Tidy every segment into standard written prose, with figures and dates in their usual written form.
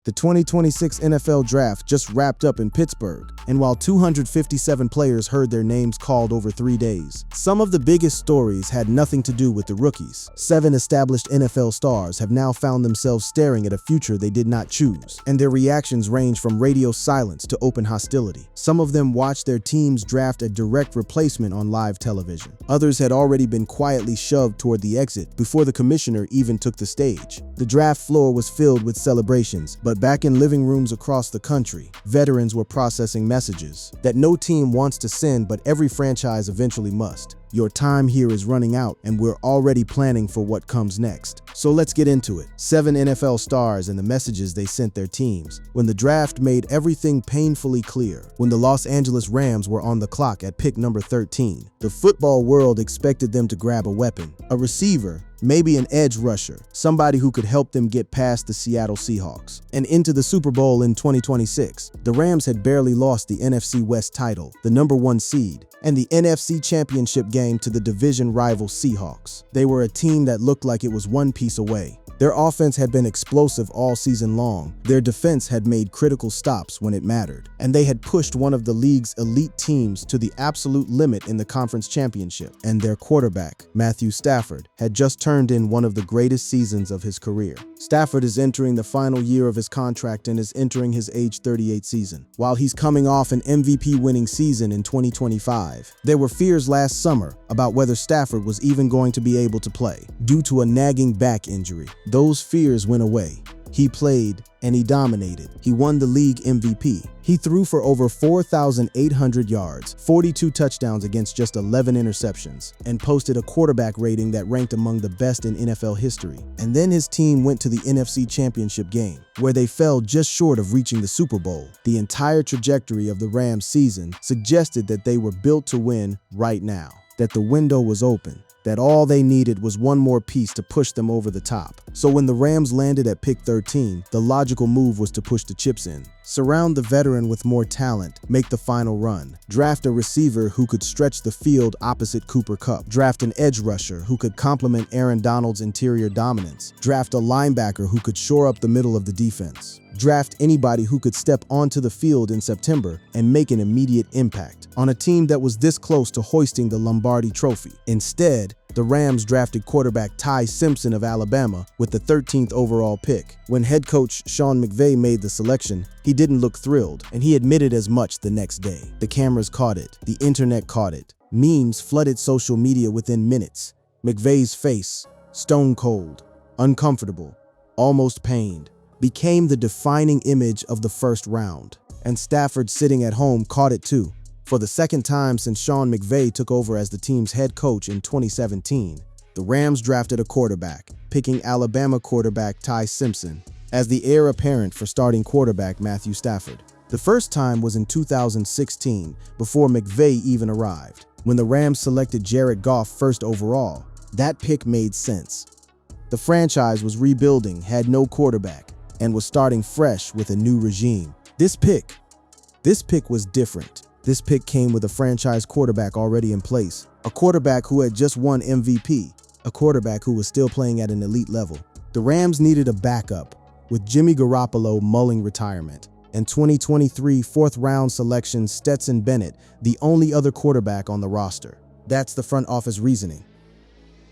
The 2026 NFL Draft just wrapped up in Pittsburgh, and while 257 players heard their names called over 3 days, some of the biggest stories had nothing to do with the rookies. 7 established NFL stars have now found themselves staring at a future they did not choose, and their reactions range from radio silence to open hostility. Some of them watched their teams draft a direct replacement on live television. Others had already been quietly shoved toward the exit before the commissioner even took the stage. The draft floor was filled with celebrations, but back in living rooms across the country, veterans were processing messages that no team wants to send, but every franchise eventually must. Your time here is running out, and we're already planning for what comes next. So let's get into it. 7 NFL stars and the messages they sent their teams when the draft made everything painfully clear. When the Los Angeles Rams were on the clock at pick number 13, the football world expected them to grab a weapon, a receiver, maybe an edge rusher, somebody who could help them get past the Seattle Seahawks and into the Super Bowl in 2026. The Rams had barely lost the NFC West title, the #1 seed, and the NFC Championship game to the division rival Seahawks. They were a team that looked like it was one piece away. Their offense had been explosive all season long. Their defense had made critical stops when it mattered, and they had pushed one of the league's elite teams to the absolute limit in the conference championship. And their quarterback, Matthew Stafford, had just turned in one of the greatest seasons of his career. Stafford is entering the final year of his contract and is entering his age 38 season. While he's coming off an MVP-winning season in 2025, there were fears last summer about whether Stafford was even going to be able to play due to a nagging back injury. Those fears went away. He played and he dominated. He won the league MVP. He threw for over 4,800 yards, 42 touchdowns against just 11 interceptions, and posted a quarterback rating that ranked among the best in NFL history. And then his team went to the NFC Championship game, where they fell just short of reaching the Super Bowl. The entire trajectory of the Rams season suggested that they were built to win right now, that the window was open, that all they needed was one more piece to push them over the top. So when the Rams landed at pick 13, the logical move was to push the chips in. Surround the veteran with more talent, make the final run. Draft a receiver who could stretch the field opposite Cooper Kupp. Draft an edge rusher who could complement Aaron Donald's interior dominance. Draft a linebacker who could shore up the middle of the defense. Draft anybody who could step onto the field in September and make an immediate impact on a team that was this close to hoisting the Lombardi Trophy. Instead, the Rams drafted quarterback Ty Simpson of Alabama with the 13th overall pick. When head coach Sean McVay made the selection, he didn't look thrilled, and he admitted as much the next day. The cameras caught it. The internet caught it. Memes flooded social media within minutes. McVay's face, stone cold, uncomfortable, almost pained, became the defining image of the first round. And Stafford, sitting at home, caught it too. For the second time since Sean McVay took over as the team's head coach in 2017, the Rams drafted a quarterback, picking Alabama quarterback Ty Simpson as the heir apparent for starting quarterback Matthew Stafford. The first time was in 2016, before McVay even arrived. When the Rams selected Jared Goff first overall, that pick made sense. The franchise was rebuilding, had no quarterback, and was starting fresh with a new regime. This pick was different. This pick came with a franchise quarterback already in place, a quarterback who had just won MVP, a quarterback who was still playing at an elite level. The Rams needed a backup, with Jimmy Garoppolo mulling retirement, and 2023 fourth-round selection Stetson Bennett the only other quarterback on the roster. That's the front office reasoning.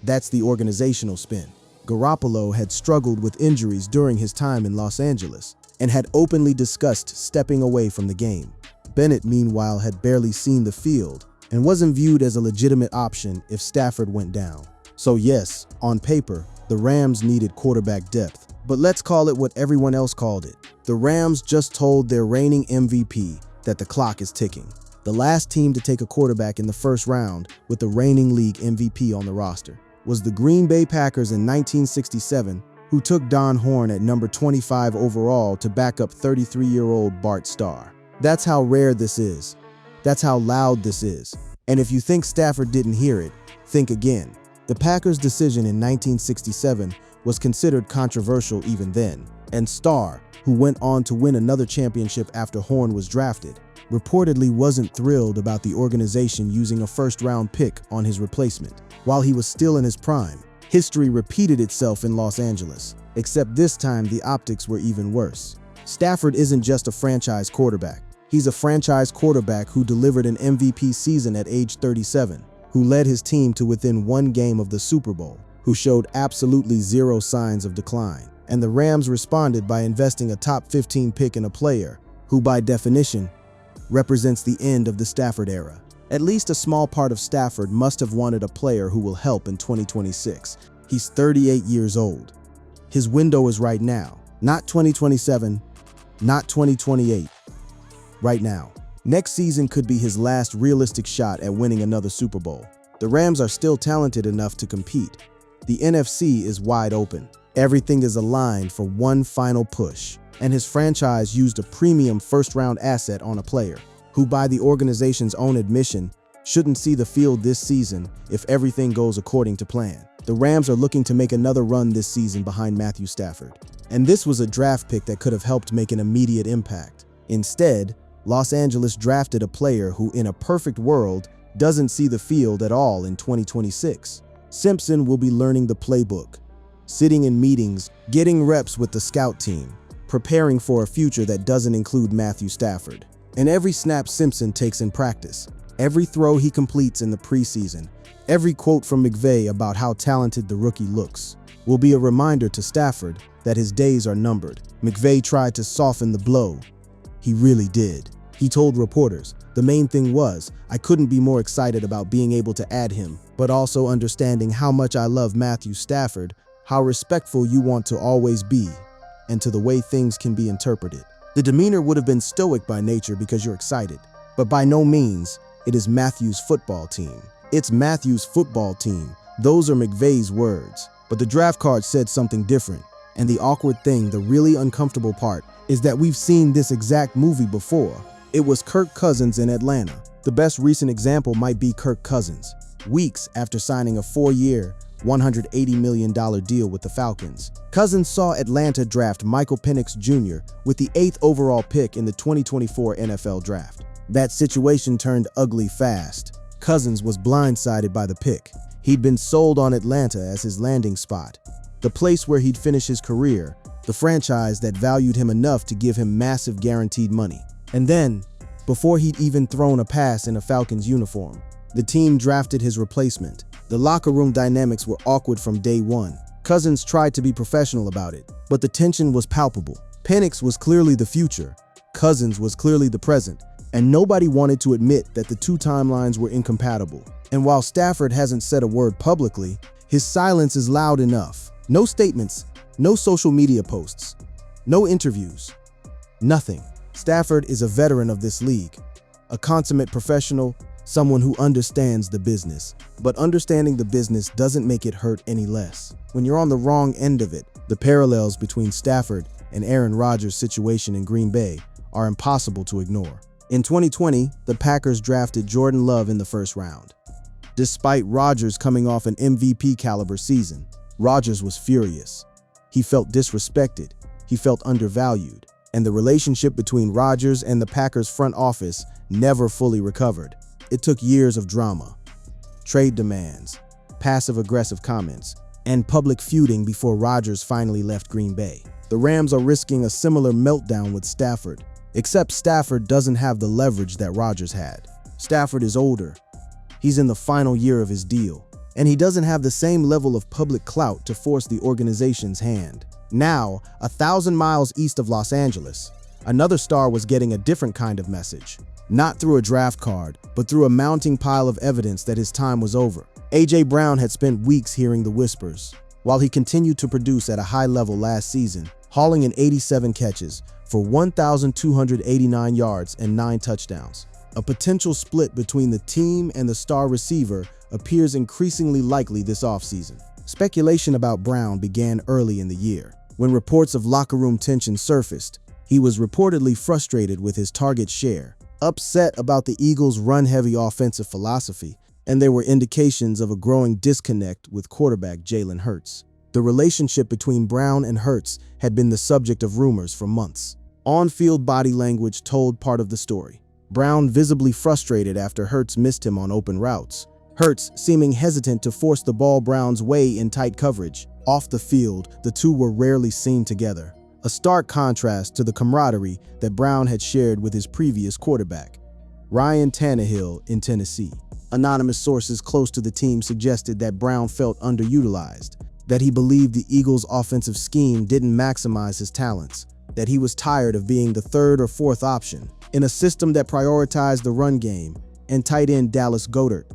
That's the organizational spin. Garoppolo had struggled with injuries during his time in Los Angeles and had openly discussed stepping away from the game. Bennett, meanwhile, had barely seen the field and wasn't viewed as a legitimate option if Stafford went down. So yes, on paper, the Rams needed quarterback depth. But let's call it what everyone else called it. The Rams just told their reigning MVP that the clock is ticking. The last team to take a quarterback in the first round with the reigning league MVP on the roster was the Green Bay Packers in 1967, who took Don Horn at number 25 overall to back up 33-year-old Bart Starr. That's how rare this is. That's how loud this is. And if you think Stafford didn't hear it, think again. The Packers' decision in 1967 was considered controversial even then, and Starr, who went on to win another championship after Horn was drafted, reportedly wasn't thrilled about the organization using a first-round pick on his replacement. While he was still in his prime, history repeated itself in Los Angeles, except this time the optics were even worse. Stafford isn't just a franchise quarterback. He's a franchise quarterback who delivered an MVP season at age 37, who led his team to within one game of the Super Bowl, who showed absolutely zero signs of decline. And the Rams responded by investing a top 15 pick in a player who, by definition, represents the end of the Stafford era. At least a small part of Stafford must have wanted a player who will help in 2026. He's 38 years old. His window is right now, not 2027, not 2028. Right now. Next season could be his last realistic shot at winning another Super Bowl. The Rams are still talented enough to compete. The NFC is wide open. Everything is aligned for one final push. And his franchise used a premium first-round asset on a player who, by the organization's own admission, shouldn't see the field this season if everything goes according to plan. The Rams are looking to make another run this season behind Matthew Stafford. And this was a draft pick that could have helped make an immediate impact. Instead, Los Angeles drafted a player who, in a perfect world, doesn't see the field at all in 2026. Simpson will be learning the playbook, sitting in meetings, getting reps with the scout team, preparing for a future that doesn't include Matthew Stafford. And every snap Simpson takes in practice, every throw he completes in the preseason, every quote from McVay about how talented the rookie looks, will be a reminder to Stafford that his days are numbered. McVay tried to soften the blow. He really did. He told reporters, "The main thing was, I couldn't be more excited about being able to add him, but also understanding how much I love Matthew Stafford, how respectful you want to always be, and to the way things can be interpreted." The demeanor would have been stoic by nature because you're excited, but by no means, it is Matthew's football team. It's Matthew's football team. Those are McVay's words. But the draft card said something different. And the awkward thing, the really uncomfortable part, is that we've seen this exact movie before. It was Kirk Cousins in Atlanta. The best recent example might be Kirk Cousins, weeks after signing a 4-year, $180 million deal with the Falcons. Cousins saw Atlanta draft Michael Penix Jr. with the 8th overall pick in the 2024 NFL Draft. That situation turned ugly fast. Cousins was blindsided by the pick. He'd been sold on Atlanta as his landing spot, the place where he'd finish his career, the franchise that valued him enough to give him massive guaranteed money. And then, before he'd even thrown a pass in a Falcons uniform, the team drafted his replacement. The locker room dynamics were awkward from day one. Cousins tried to be professional about it, but the tension was palpable. Penix was clearly the future, Cousins was clearly the present, and nobody wanted to admit that the two timelines were incompatible. And while Stafford hasn't said a word publicly, his silence is loud enough. No statements, no social media posts, no interviews, nothing. Stafford is a veteran of this league, a consummate professional, someone who understands the business. But understanding the business doesn't make it hurt any less. When you're on the wrong end of it, the parallels between Stafford and Aaron Rodgers' situation in Green Bay are impossible to ignore. In 2020, the Packers drafted Jordan Love in the first round. Despite Rodgers coming off an MVP caliber season, Rodgers was furious. He felt disrespected, he felt undervalued, and the relationship between Rodgers and the Packers front office never fully recovered. It took years of drama, trade demands, passive-aggressive comments, and public feuding before Rodgers finally left Green Bay. The Rams are risking a similar meltdown with Stafford, except Stafford doesn't have the leverage that Rodgers had. Stafford is older, he's in the final year of his deal, and he doesn't have the same level of public clout to force the organization's hand. Now, 1,000 miles east of Los Angeles, another star was getting a different kind of message. Not through a draft card, but through a mounting pile of evidence that his time was over. A.J. Brown had spent weeks hearing the whispers, while he continued to produce at a high level last season, hauling in 87 catches for 1,289 yards and 9 touchdowns. A potential split between the team and the star receiver appears increasingly likely this offseason. Speculation about Brown began early in the year. When reports of locker room tension surfaced, he was reportedly frustrated with his target share, upset about the Eagles' run-heavy offensive philosophy, and there were indications of a growing disconnect with quarterback Jalen Hurts. The relationship between Brown and Hurts had been the subject of rumors for months. On-field body language told part of the story. Brown visibly frustrated after Hurts missed him on open routes. Hurts seeming hesitant to force the ball Brown's way in tight coverage. Off the field, the two were rarely seen together. a stark contrast to the camaraderie that Brown had shared with his previous quarterback, Ryan Tannehill in Tennessee. Anonymous sources close to the team suggested that Brown felt underutilized, that he believed the Eagles' offensive scheme didn't maximize his talents, that he was tired of being the third or fourth option in a system that prioritized the run game and tight end Dallas Goedert.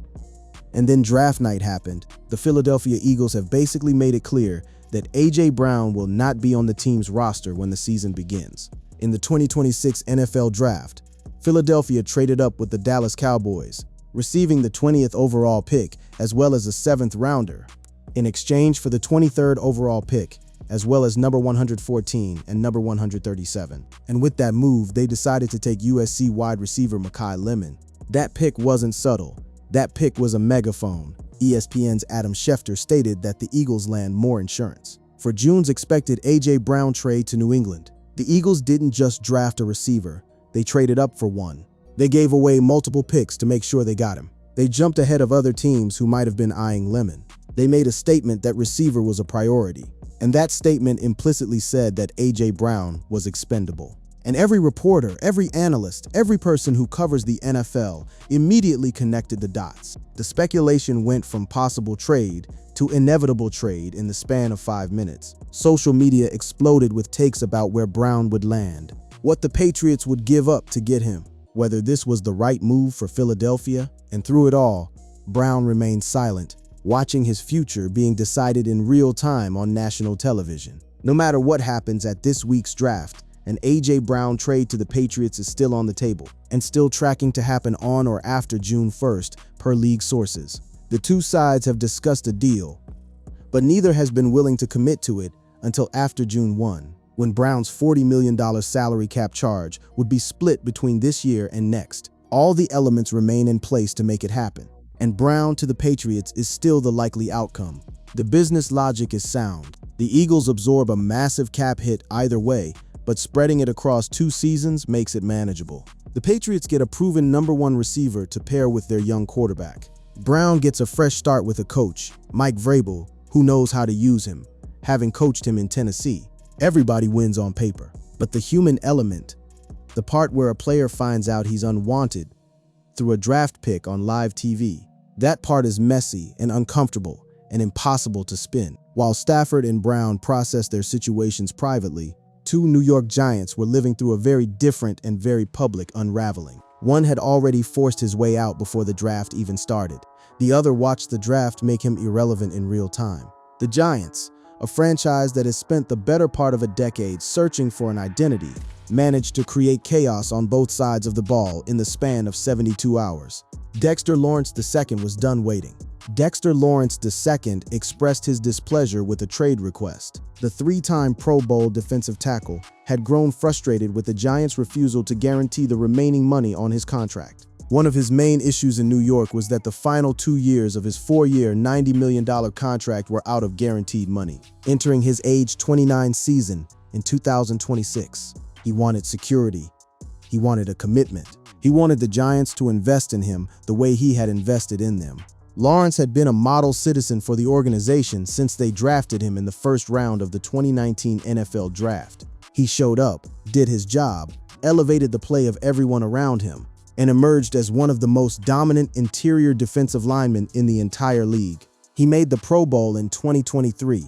And then draft night happened. The Philadelphia Eagles have basically made it clear that A.J. Brown will not be on the team's roster when the season begins. In the 2026 NFL Draft, Philadelphia traded up with the Dallas Cowboys, receiving the 20th overall pick as well as a 7th rounder, in exchange for the 23rd overall pick, as well as number 114 and number 137. And with that move, they decided to take USC wide receiver Mekhi Lemon. That pick wasn't subtle. That pick was a megaphone. ESPN's Adam Schefter stated that the Eagles land more insurance. For June's expected A.J. Brown trade to New England, the Eagles didn't just draft a receiver, they traded up for one. They gave away multiple picks to make sure they got him. They jumped ahead of other teams who might have been eyeing Lemon. They made a statement that receiver was a priority, and that statement implicitly said that A.J. Brown was expendable. And every reporter, every analyst, every person who covers the NFL immediately connected the dots. The speculation went from possible trade to inevitable trade in the span of 5 minutes. Social media exploded with takes about where Brown would land, what the Patriots would give up to get him, whether this was the right move for Philadelphia. And through it all, Brown remained silent, watching his future being decided in real time on national television. No matter what happens at this week's draft, an A.J. Brown trade to the Patriots is still on the table and still tracking to happen on or after June 1st, per league sources. The two sides have discussed a deal, but neither has been willing to commit to it until after June 1, when Brown's $40 million salary cap charge would be split between this year and next. All the elements remain in place to make it happen, and Brown to the Patriots is still the likely outcome. The business logic is sound. The Eagles absorb a massive cap hit either way, but spreading it across 2 seasons makes it manageable. The Patriots get a proven #1 receiver to pair with their young quarterback. Brown gets a fresh start with a coach, Mike Vrabel, who knows how to use him, having coached him in Tennessee. Everybody wins on paper, but the human element, the part where a player finds out he's unwanted through a draft pick on live TV, that part is messy and uncomfortable and impossible to spin. While Stafford and Brown process their situations privately, 2 New York Giants were living through a very different and very public unraveling. One had already forced his way out before the draft even started. The other watched the draft make him irrelevant in real time. The Giants, a franchise that has spent the better part of a decade searching for an identity, managed to create chaos on both sides of the ball in the span of 72 hours. Dexter Lawrence II was done waiting. Dexter Lawrence II expressed his displeasure with a trade request. The 3-time Pro Bowl defensive tackle had grown frustrated with the Giants' refusal to guarantee the remaining money on his contract. One of his main issues in New York was that the final 2 years of his 4-year, $90 million contract were out of guaranteed money. Entering his age 29 season in 2026, he wanted security. He wanted a commitment. He wanted the Giants to invest in him the way he had invested in them. Lawrence had been a model citizen for the organization since they drafted him in the first round of the 2019 NFL Draft. He showed up, did his job, elevated the play of everyone around him, and emerged as one of the most dominant interior defensive linemen in the entire league. He made the Pro Bowl in 2023,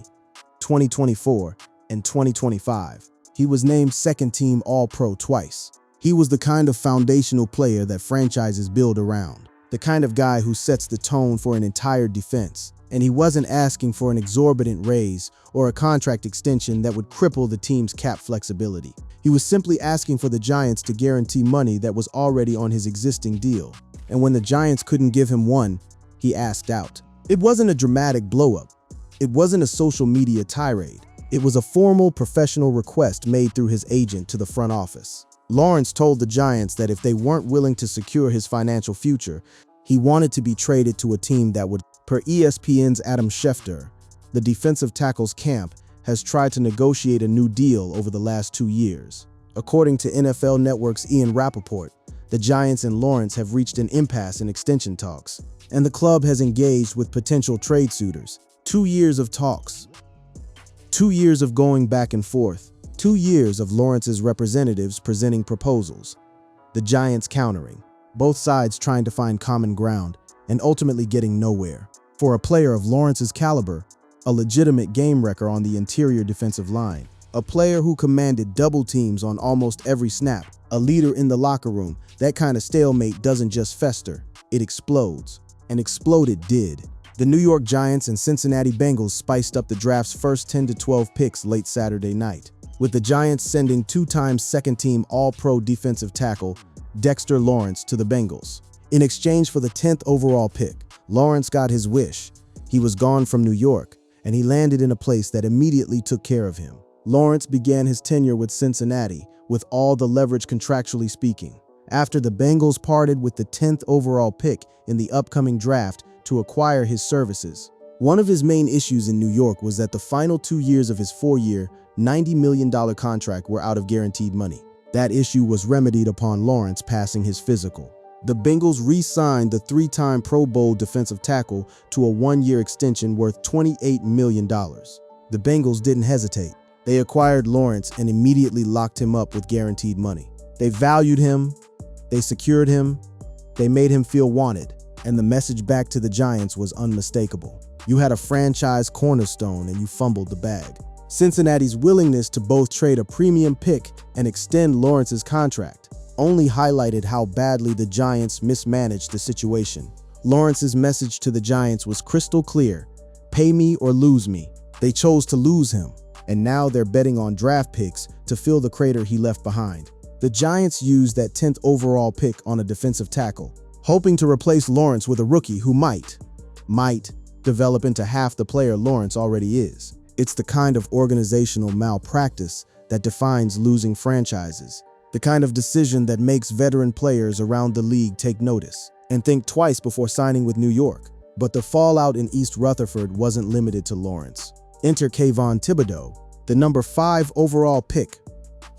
2024, and 2025. He was named second-team All-Pro twice. He was the kind of foundational player that franchises build around, the kind of guy who sets the tone for an entire defense. And he wasn't asking for an exorbitant raise or a contract extension that would cripple the team's cap flexibility. He was simply asking for the Giants to guarantee money that was already on his existing deal. And when the Giants couldn't give him one, he asked out. It wasn't a dramatic blow-up. It wasn't a social media tirade. It was a formal professional request made through his agent to the front office. Lawrence told the Giants that if they weren't willing to secure his financial future, he wanted to be traded to a team that would. Per ESPN's Adam Schefter, the defensive tackles camp has tried to negotiate a new deal over the last 2 years. According to NFL Network's Ian Rappaport, the Giants and Lawrence have reached an impasse in extension talks, and the club has engaged with potential trade suitors. 2 years of talks. 2 years of going back and forth. 2 years of Lawrence's representatives presenting proposals, the Giants countering, both sides trying to find common ground and ultimately getting nowhere. For a player of Lawrence's caliber, a legitimate game wrecker on the interior defensive line, a player who commanded double teams on almost every snap, a leader in the locker room, that kind of stalemate doesn't just fester, it explodes. And explode it did. The New York Giants and Cincinnati Bengals spiced up the draft's first 10 to 12 picks late Saturday night, with the Giants sending two-time second-team All-Pro defensive tackle Dexter Lawrence to the Bengals. In exchange for the 10th overall pick, Lawrence got his wish. He was gone from New York, and he landed in a place that immediately took care of him. Lawrence began his tenure with Cincinnati, with all the leverage contractually speaking, after the Bengals parted with the 10th overall pick in the upcoming draft to acquire his services. One of his main issues in New York was that the final 2 years of his 4-year, $90 million contract were out of guaranteed money. That issue was remedied upon Lawrence passing his physical. The Bengals re-signed the 3-time Pro Bowl defensive tackle to a 1-year extension worth $28 million. The Bengals didn't hesitate. They acquired Lawrence and immediately locked him up with guaranteed money. They valued him, they secured him, they made him feel wanted, and the message back to the Giants was unmistakable. You had a franchise cornerstone and you fumbled the bag. Cincinnati's willingness to both trade a premium pick and extend Lawrence's contract only highlighted how badly the Giants mismanaged the situation. Lawrence's message to the Giants was crystal clear: pay me or lose me. They chose to lose him, and now they're betting on draft picks to fill the crater he left behind. The Giants used that 10th overall pick on a defensive tackle, hoping to replace Lawrence with a rookie who might develop into half the player Lawrence already is. It's the kind of organizational malpractice that defines losing franchises, the kind of decision that makes veteran players around the league take notice and think twice before signing with New York. But the fallout in East Rutherford wasn't limited to Lawrence. Enter Kayvon Thibodeaux, the number 5 overall pick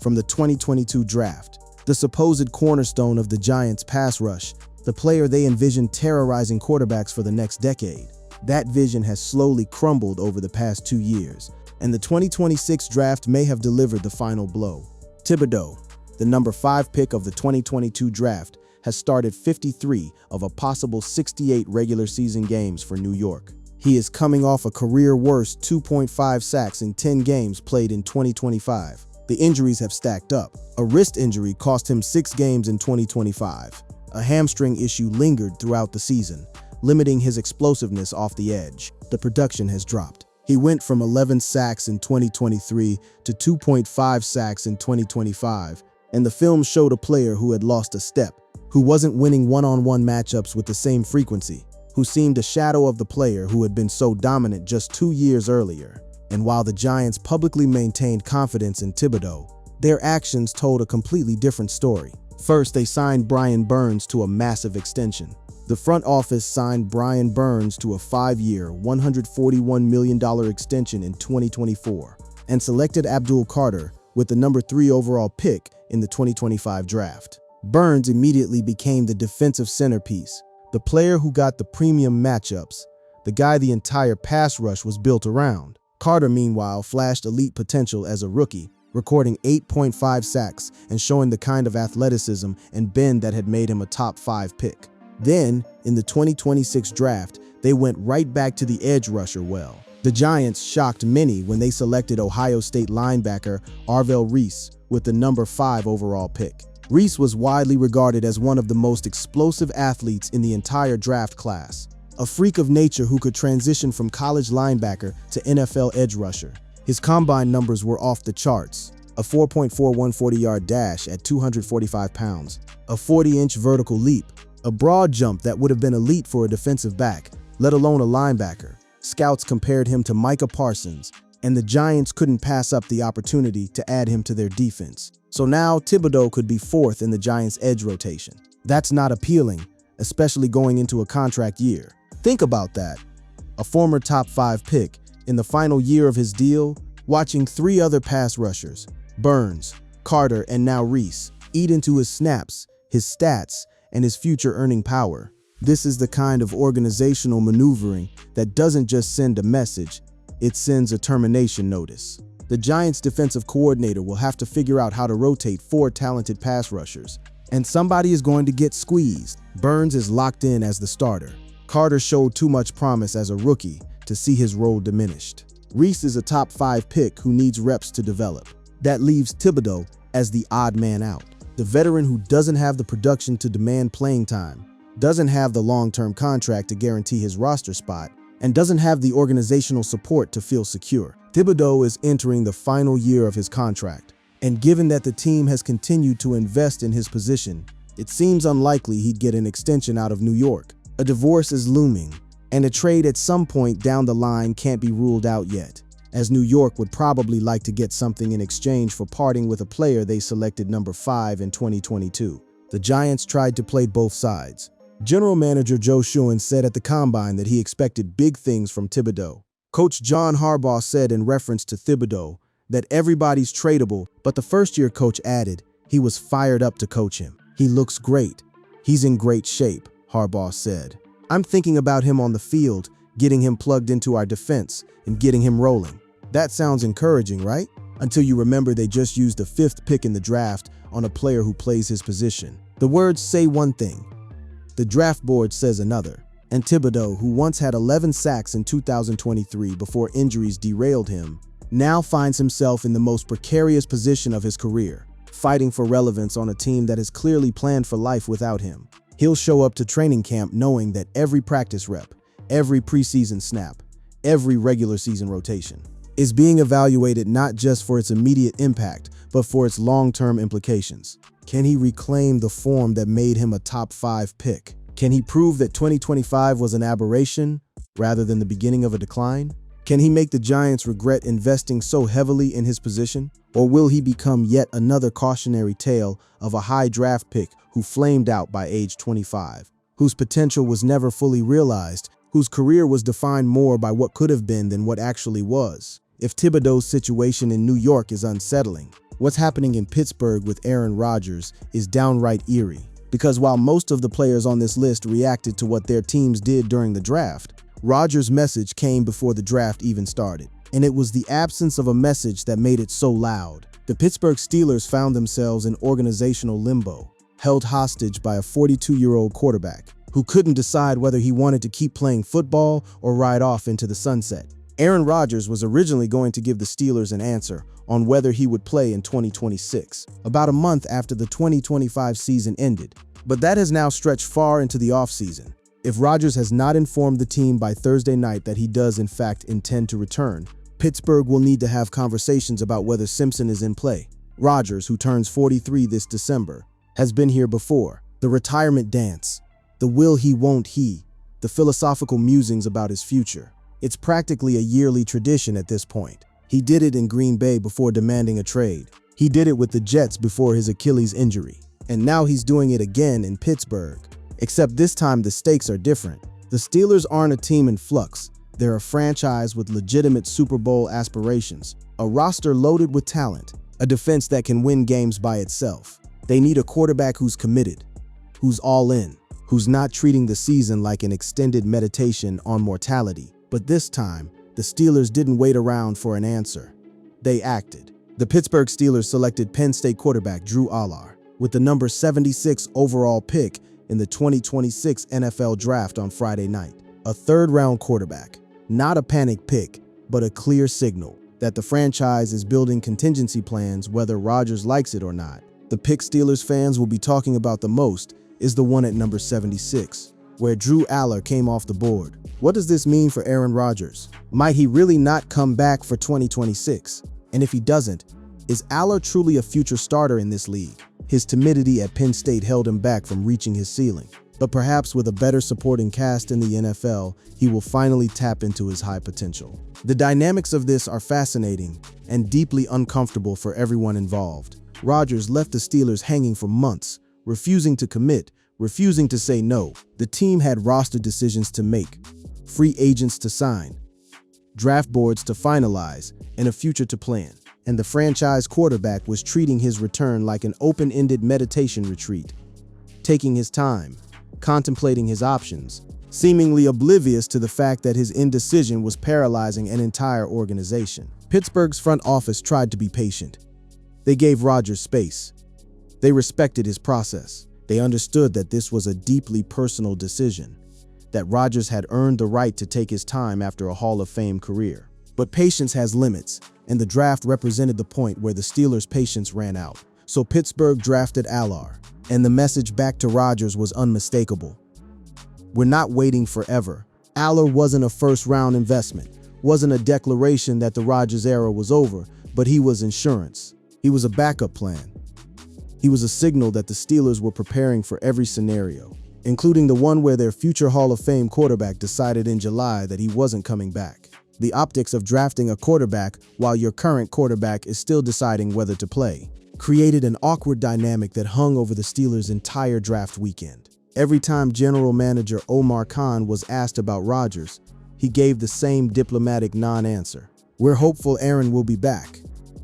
from the 2022 draft, the supposed cornerstone of the Giants' pass rush, the player they envisioned terrorizing quarterbacks for the next decade. That vision has slowly crumbled over the past 2 years, and the 2026 draft may have delivered the final blow. Thibodeaux, the number 5 pick of the 2022 draft, has started 53 of a possible 68 regular season games for New York. He is coming off a career-worst 2.5 sacks in 10 games played in 2025. The injuries have stacked up. A wrist injury cost him 6 games in 2025. A hamstring issue lingered throughout the season, limiting his explosiveness off the edge. The production has dropped. He went from 11 sacks in 2023 to 2.5 sacks in 2025, and the film showed a player who had lost a step, who wasn't winning one-on-one matchups with the same frequency, who seemed a shadow of the player who had been so dominant just 2 years earlier. And while the Giants publicly maintained confidence in Thibodeaux, their actions told a completely different story. First, they signed Brian Burns to a massive extension. The front office signed Brian Burns to a 5-year, $141 million extension in 2024 and selected Abdul Carter with the number 3 overall pick in the 2025 draft. Burns immediately became the defensive centerpiece, the player who got the premium matchups, the guy the entire pass rush was built around. Carter, meanwhile, flashed elite potential as a rookie, recording 8.5 sacks and showing the kind of athleticism and bend that had made him a top 5 pick. Then, in the 2026 draft, they went right back to the edge rusher well. The Giants shocked many when they selected Ohio State linebacker Arvell Reese with the number 5 overall pick. Reese was widely regarded as one of the most explosive athletes in the entire draft class, a freak of nature who could transition from college linebacker to NFL edge rusher. His combine numbers were off the charts: a 4.41 40-yard dash at 245 pounds, a 40-inch vertical leap, a broad jump that would have been elite for a defensive back, let alone a linebacker. Scouts compared him to Micah Parsons, and the Giants couldn't pass up the opportunity to add him to their defense. So now Thibodeaux could be 4th in the Giants' edge rotation. That's not appealing, especially going into a contract year. Think about that. A former top 5 pick, in the final year of his deal, watching 3 other pass rushers, Burns, Carter, and now Reese, eat into his snaps, his stats, and his future earning power. This is the kind of organizational maneuvering that doesn't just send a message, it sends a termination notice. The Giants' defensive coordinator will have to figure out how to rotate 4 talented pass rushers, and somebody is going to get squeezed. Burns is locked in as the starter. Carter showed too much promise as a rookie to see his role diminished. Reese is a top 5 pick who needs reps to develop. That leaves Thibodeaux as the odd man out. The veteran who doesn't have the production to demand playing time, doesn't have the long-term contract to guarantee his roster spot, and doesn't have the organizational support to feel secure. Thibodeaux is entering the final year of his contract, and given that the team has continued to invest in his position, it seems unlikely he'd get an extension out of New York. A divorce is looming, and a trade at some point down the line can't be ruled out yet, as New York would probably like to get something in exchange for parting with a player they selected number 5 in 2022. The Giants tried to play both sides. General Manager Joe Schoen said at the Combine that he expected big things from Thibodeaux. Coach John Harbaugh said in reference to Thibodeaux that everybody's tradable, but the first-year coach added he was fired up to coach him. He looks great. He's in great shape, Harbaugh said. I'm thinking about him on the field, getting him plugged into our defense and getting him rolling. That sounds encouraging, right? Until you remember they just used the 5th pick in the draft on a player who plays his position. The words say one thing. The draft board says another. And Thibodeaux, who once had 11 sacks in 2023 before injuries derailed him, now finds himself in the most precarious position of his career, fighting for relevance on a team that is clearly planned for life without him. He'll show up to training camp knowing that every practice rep, every preseason snap, every regular season rotation is being evaluated not just for its immediate impact, but for its long-term implications. Can he reclaim the form that made him a top 5 pick? Can he prove that 2025 was an aberration rather than the beginning of a decline? Can he make the Giants regret investing so heavily in his position? Or will he become yet another cautionary tale of a high draft pick who flamed out by age 25, whose potential was never fully realized, whose career was defined more by what could have been than what actually was? If Thibodeaux's situation in New York is unsettling, what's happening in Pittsburgh with Aaron Rodgers is downright eerie. Because while most of the players on this list reacted to what their teams did during the draft, Rodgers' message came before the draft even started. And it was the absence of a message that made it so loud. The Pittsburgh Steelers found themselves in organizational limbo, held hostage by a 42-year-old quarterback who couldn't decide whether he wanted to keep playing football or ride off into the sunset. Aaron Rodgers was originally going to give the Steelers an answer on whether he would play in 2026, about a month after the 2025 season ended. But that has now stretched far into the offseason. If Rodgers has not informed the team by Thursday night that he does in fact intend to return, Pittsburgh will need to have conversations about whether Simpson is in play. Rodgers, who turns 43 this December, has been here before. The retirement dance, the will he won't he, the philosophical musings about his future. It's practically a yearly tradition at this point. He did it in Green Bay before demanding a trade. He did it with the Jets before his Achilles injury. And now he's doing it again in Pittsburgh. Except this time the stakes are different. The Steelers aren't a team in flux. They're a franchise with legitimate Super Bowl aspirations, a roster loaded with talent, a defense that can win games by itself. They need a quarterback who's committed, who's all in, who's not treating the season like an extended meditation on mortality. But this time, the Steelers didn't wait around for an answer. They acted. The Pittsburgh Steelers selected Penn State quarterback Drew Aller with the number 76 overall pick in the 2026 NFL Draft on Friday night. A third-round quarterback, not a panic pick, but a clear signal that the franchise is building contingency plans whether Rodgers likes it or not. The pick Steelers fans will be talking about the most is the one at number 76, where Drew Aller came off the board. What does this mean for Aaron Rodgers? Might he really not come back for 2026? And if he doesn't, is Aller truly a future starter in this league? His timidity at Penn State held him back from reaching his ceiling. But perhaps with a better supporting cast in the NFL, he will finally tap into his high potential. The dynamics of this are fascinating and deeply uncomfortable for everyone involved. Rodgers left the Steelers hanging for months, refusing to commit, refusing to say no. The team had roster decisions to make, free agents to sign, draft boards to finalize, and a future to plan. And the franchise quarterback was treating his return like an open-ended meditation retreat, taking his time, contemplating his options, seemingly oblivious to the fact that his indecision was paralyzing an entire organization. Pittsburgh's front office tried to be patient. They gave Rodgers space. They respected his process. They understood that this was a deeply personal decision, that Rodgers had earned the right to take his time after a Hall of Fame career. But patience has limits, and the draft represented the point where the Steelers' patience ran out. So Pittsburgh drafted Aiyuk, and the message back to Rodgers was unmistakable. We're not waiting forever. Aiyuk wasn't a first-round investment, wasn't a declaration that the Rodgers era was over, but he was insurance. He was a backup plan. He was a signal that the Steelers were preparing for every scenario, including the one where their future Hall of Fame quarterback decided in July that he wasn't coming back. The optics of drafting a quarterback while your current quarterback is still deciding whether to play created an awkward dynamic that hung over the Steelers' entire draft weekend. Every time General Manager Omar Khan was asked about Rodgers, he gave the same diplomatic non-answer. We're hopeful Aaron will be back,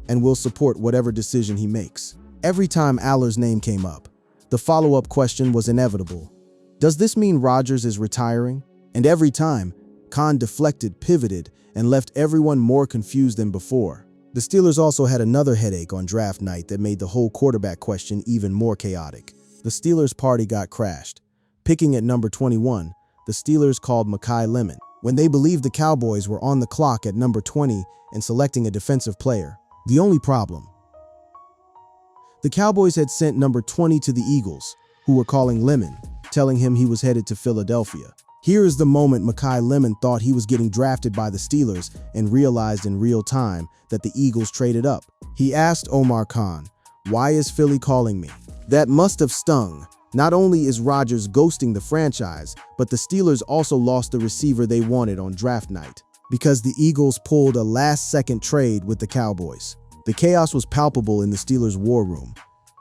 and we'll support whatever decision he makes. Every time Aiyuk's name came up, the follow-up question was inevitable. Does this mean Rodgers is retiring? And every time, Khan deflected, pivoted, and left everyone more confused than before. The Steelers also had another headache on draft night that made the whole quarterback question even more chaotic. The Steelers' party got crashed. Picking at number 21, the Steelers called Makai Lemon when they believed the Cowboys were on the clock at number 20 and selecting a defensive player. The only problem: the Cowboys had sent number 20 to the Eagles, who were calling Lemon, telling him he was headed to Philadelphia. Here is the moment Makai Lemon thought he was getting drafted by the Steelers and realized in real time that the Eagles traded up. He asked Omar Khan, "Why is Philly calling me?" That must have stung. Not only is Rodgers ghosting the franchise, but the Steelers also lost the receiver they wanted on draft night, because the Eagles pulled a last-second trade with the Cowboys. The chaos was palpable in the Steelers' war room.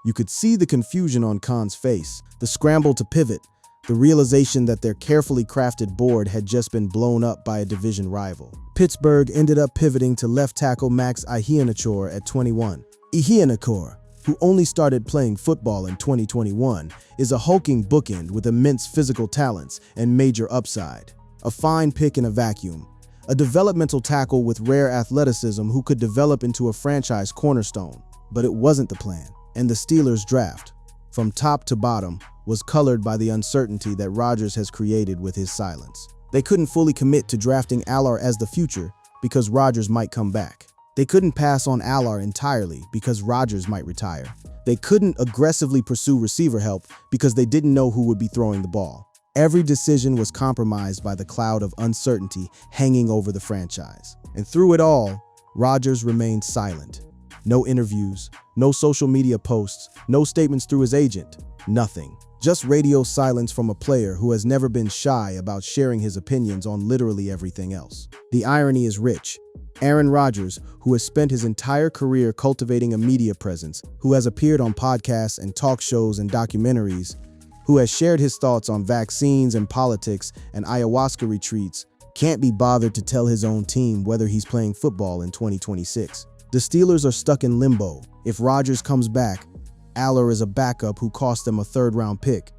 You could see the confusion on Khan's face, the scramble to pivot, the realization that their carefully crafted board had just been blown up by a division rival. Pittsburgh ended up pivoting to left tackle Max Iheanacho at 21. Iheanacho, who only started playing football in 2021, is a hulking bookend with immense physical talents and major upside. A fine pick in a vacuum. A developmental tackle with rare athleticism who could develop into a franchise cornerstone. But it wasn't the plan. And the Steelers' draft, from top to bottom, was colored by the uncertainty that Rodgers has created with his silence. They couldn't fully commit to drafting Aiyuk as the future because Rodgers might come back. They couldn't pass on Aiyuk entirely because Rodgers might retire. They couldn't aggressively pursue receiver help because they didn't know who would be throwing the ball. Every decision was compromised by the cloud of uncertainty hanging over the franchise. And through it all, Rodgers remained silent. No interviews, no social media posts, no statements through his agent, nothing. Just radio silence from a player who has never been shy about sharing his opinions on literally everything else. The irony is rich. Aaron Rodgers, who has spent his entire career cultivating a media presence, who has appeared on podcasts and talk shows and documentaries, who has shared his thoughts on vaccines and politics and ayahuasca retreats, can't be bothered to tell his own team whether he's playing football in 2026. The Steelers are stuck in limbo. If Rodgers comes back, Aiyuk is a backup who cost them a third-round pick,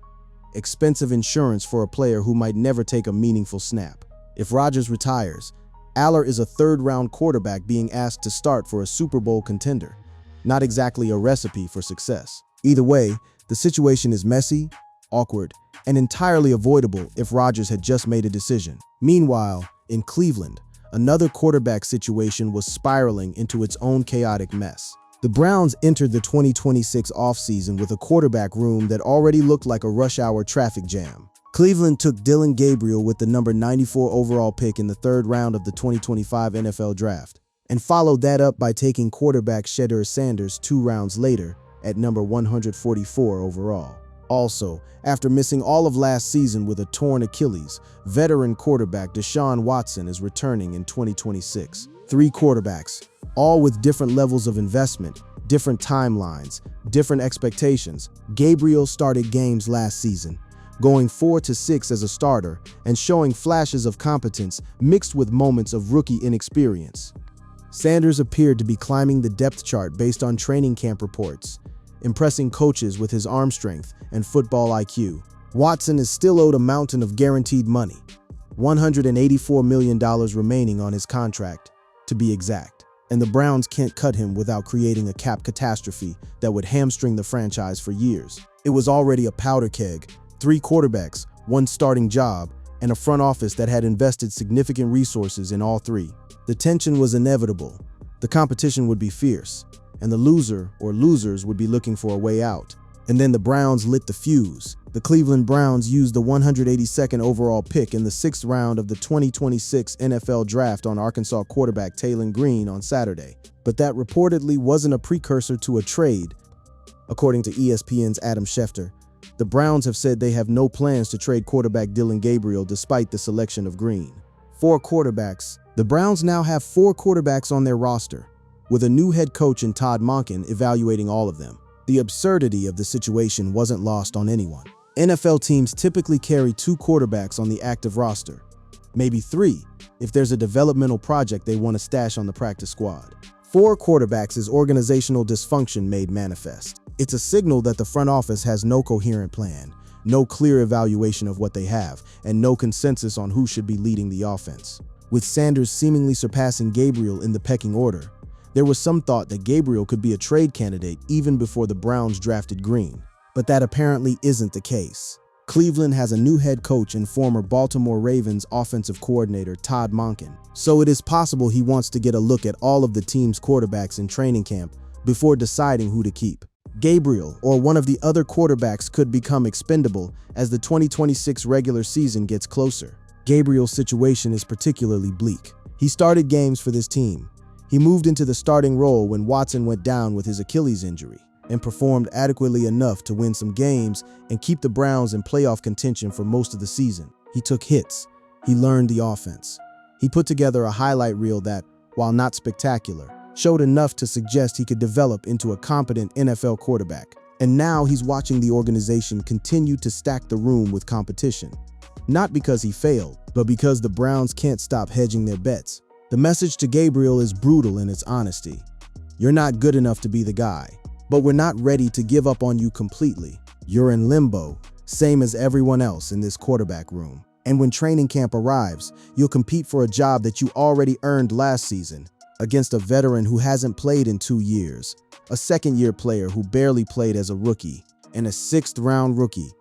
expensive insurance for a player who might never take a meaningful snap. If Rodgers retires, Aiyuk is a third-round quarterback being asked to start for a Super Bowl contender, not exactly a recipe for success. Either way, the situation is messy, awkward, and entirely avoidable if Rodgers had just made a decision. Meanwhile, in Cleveland, another quarterback situation was spiraling into its own chaotic mess. The Browns entered the 2026 offseason with a quarterback room that already looked like a rush-hour traffic jam. Cleveland took Dillon Gabriel with the number 94 overall pick in the third round of the 2025 NFL Draft, and followed that up by taking quarterback Shedeur Sanders 2 rounds later at number 144 overall. Also, after missing all of last season with a torn Achilles, veteran quarterback Deshaun Watson is returning in 2026. 3 quarterbacks, all with different levels of investment, different timelines, different expectations. Gabriel started games last season, going 4-6 as a starter and showing flashes of competence mixed with moments of rookie inexperience. Sanders appeared to be climbing the depth chart based on training camp reports, impressing coaches with his arm strength and football IQ. Watson is still owed a mountain of guaranteed money, $184 million remaining on his contract, to be exact. and the Browns can't cut him without creating a cap catastrophe that would hamstring the franchise for years. It was already a powder keg, 3 quarterbacks, 1 starting job, and a front office that had invested significant resources in all 3. The tension was inevitable. The competition would be fierce, and the loser or losers would be looking for a way out. And then the Browns lit the fuse. The Cleveland Browns used the 182nd overall pick in the 6th round of the 2026 NFL Draft on Arkansas quarterback Taylor Green on Saturday. But that reportedly wasn't a precursor to a trade. According to ESPN's Adam Schefter, the Browns have said they have no plans to trade quarterback Dillon Gabriel despite the selection of Green. 4 quarterbacks. The Browns now have 4 quarterbacks on their roster, with a new head coach in Todd Monken evaluating all of them. The absurdity of the situation wasn't lost on anyone. NFL teams typically carry 2 quarterbacks on the active roster, maybe 3 if there's a developmental project they want to stash on the practice squad. 4 quarterbacks is organizational dysfunction made manifest. It's a signal that the front office has no coherent plan, no clear evaluation of what they have, and no consensus on who should be leading the offense. With Sanders seemingly surpassing Gabriel in the pecking order, there was some thought that Gabriel could be a trade candidate even before the Browns drafted Green. But that apparently isn't the case. Cleveland has a new head coach and former Baltimore Ravens offensive coordinator Todd Monken, so it is possible he wants to get a look at all of the team's quarterbacks in training camp before deciding who to keep. Gabriel or one of the other quarterbacks could become expendable as the 2026 regular season gets closer. Gabriel's situation is particularly bleak. He started games for this team. He moved into the starting role when Watson went down with his Achilles injury and performed adequately enough to win some games and keep the Browns in playoff contention for most of the season. He took hits. He learned the offense. He put together a highlight reel that, while not spectacular, showed enough to suggest he could develop into a competent NFL quarterback. And now he's watching the organization continue to stack the room with competition. Not because he failed, but because the Browns can't stop hedging their bets. The message to Gabriel is brutal in its honesty. You're not good enough to be the guy, but we're not ready to give up on you completely. You're in limbo, same as everyone else in this quarterback room. And when training camp arrives, you'll compete for a job that you already earned last season against a veteran who hasn't played in 2 years, a second-year player who barely played as a rookie, and a 6th-round rookie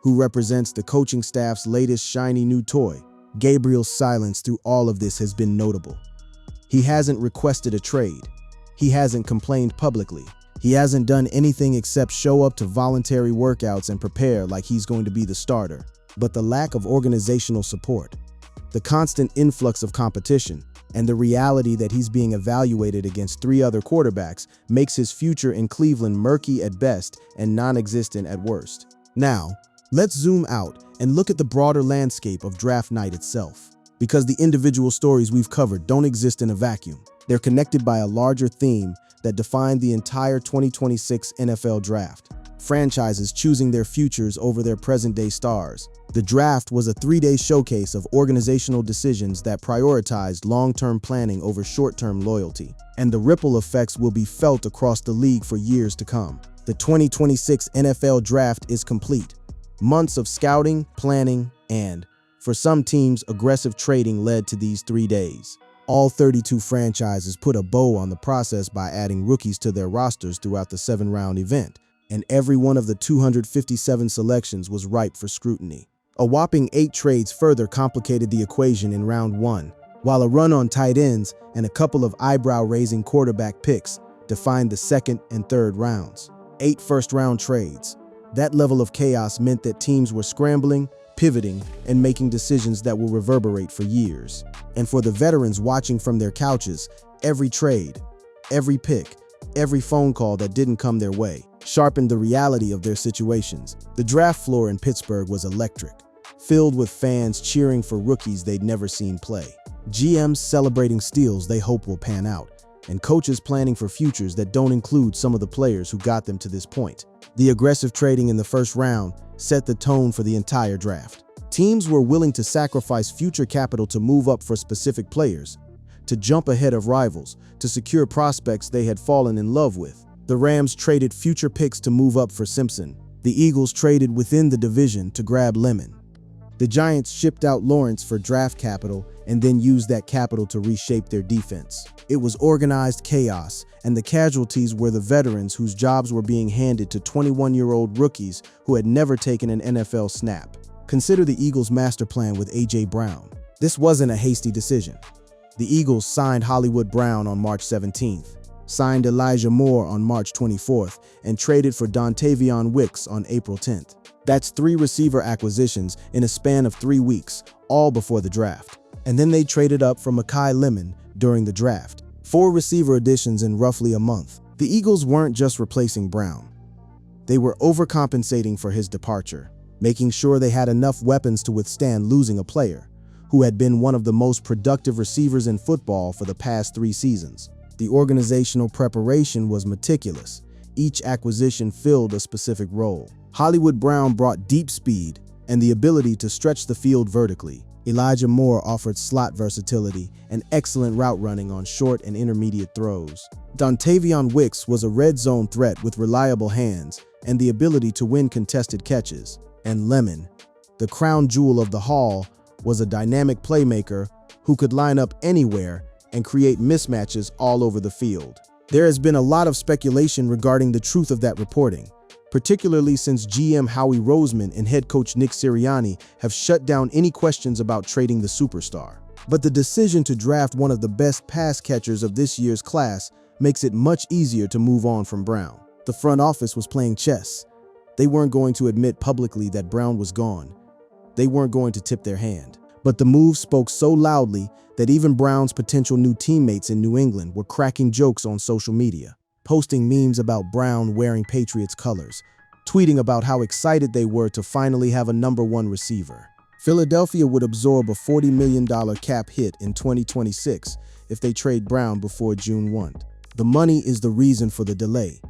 who represents the coaching staff's latest shiny new toy. Gabriel's silence through all of this has been notable. He hasn't requested a trade. He hasn't complained publicly. He hasn't done anything except show up to voluntary workouts and prepare like he's going to be the starter. But the lack of organizational support, the constant influx of competition, and the reality that he's being evaluated against 3 other quarterbacks makes his future in Cleveland murky at best and non-existent at worst. Now, let's zoom out and look at the broader landscape of draft night itself. Because the individual stories we've covered don't exist in a vacuum. They're connected by a larger theme that defined the entire 2026 NFL Draft. Franchises choosing their futures over their present-day stars. The draft was a 3-day showcase of organizational decisions that prioritized long-term planning over short-term loyalty. And the ripple effects will be felt across the league for years to come. The 2026 NFL Draft is complete. Months of scouting, planning, and, for some teams, aggressive trading led to these 3 days. All 32 franchises put a bow on the process by adding rookies to their rosters throughout the 7-round event, and every one of the 257 selections was ripe for scrutiny. A whopping 8 trades further complicated the equation in round 1, while a run on tight ends and a couple of eyebrow-raising quarterback picks defined the 2nd and 3rd rounds. 8 first-round trades. That level of chaos meant that teams were scrambling, pivoting, and making decisions that will reverberate for years. And for the veterans watching from their couches, every trade, every pick, every phone call that didn't come their way sharpened the reality of their situations. The draft floor in Pittsburgh was electric, filled with fans cheering for rookies they'd never seen play, GMs celebrating steals they hope will pan out, and coaches planning for futures that don't include some of the players who got them to this point. The aggressive trading in the first round set the tone for the entire draft. Teams were willing to sacrifice future capital to move up for specific players, to jump ahead of rivals, to secure prospects they had fallen in love with. The Rams traded future picks to move up for Simpson. The Eagles traded within the division to grab Lemon. The Giants shipped out Lawrence for draft capital and then used that capital to reshape their defense. It was organized chaos, and the casualties were the veterans whose jobs were being handed to 21-year-old rookies who had never taken an NFL snap. Consider the Eagles' master plan with A.J. Brown. This wasn't a hasty decision. The Eagles signed Hollywood Brown on March 17th, signed Elijah Moore on March 24th, and traded for Dontayvion Wicks on April 10th. That's 3 receiver acquisitions in a span of 3 weeks, all before the draft. And then they traded up for Mekhi Lemon during the draft. 4 receiver additions in roughly a month. The Eagles weren't just replacing Brown. They were overcompensating for his departure, making sure they had enough weapons to withstand losing a player who had been one of the most productive receivers in football for the past 3 seasons. The organizational preparation was meticulous. Each acquisition filled a specific role. Hollywood Brown brought deep speed and the ability to stretch the field vertically. Elijah Moore offered slot versatility and excellent route running on short and intermediate throws. Dontayvion Wicks was a red zone threat with reliable hands and the ability to win contested catches. And Lemon, the crown jewel of the haul, was a dynamic playmaker who could line up anywhere and create mismatches all over the field. There has been a lot of speculation regarding the truth of that reporting, particularly since GM Howie Roseman and head coach Nick Sirianni have shut down any questions about trading the superstar. But the decision to draft one of the best pass catchers of this year's class makes it much easier to move on from Brown. The front office was playing chess. They weren't going to admit publicly that Brown was gone. They weren't going to tip their hand. But the move spoke so loudly that even Brown's potential new teammates in New England were cracking jokes on social media, posting memes about Brown wearing Patriots colors, tweeting about how excited they were to finally have a #1 receiver. Philadelphia would absorb a $40 million cap hit in 2026 if they trade Brown before June 1. The money is the reason for the delay,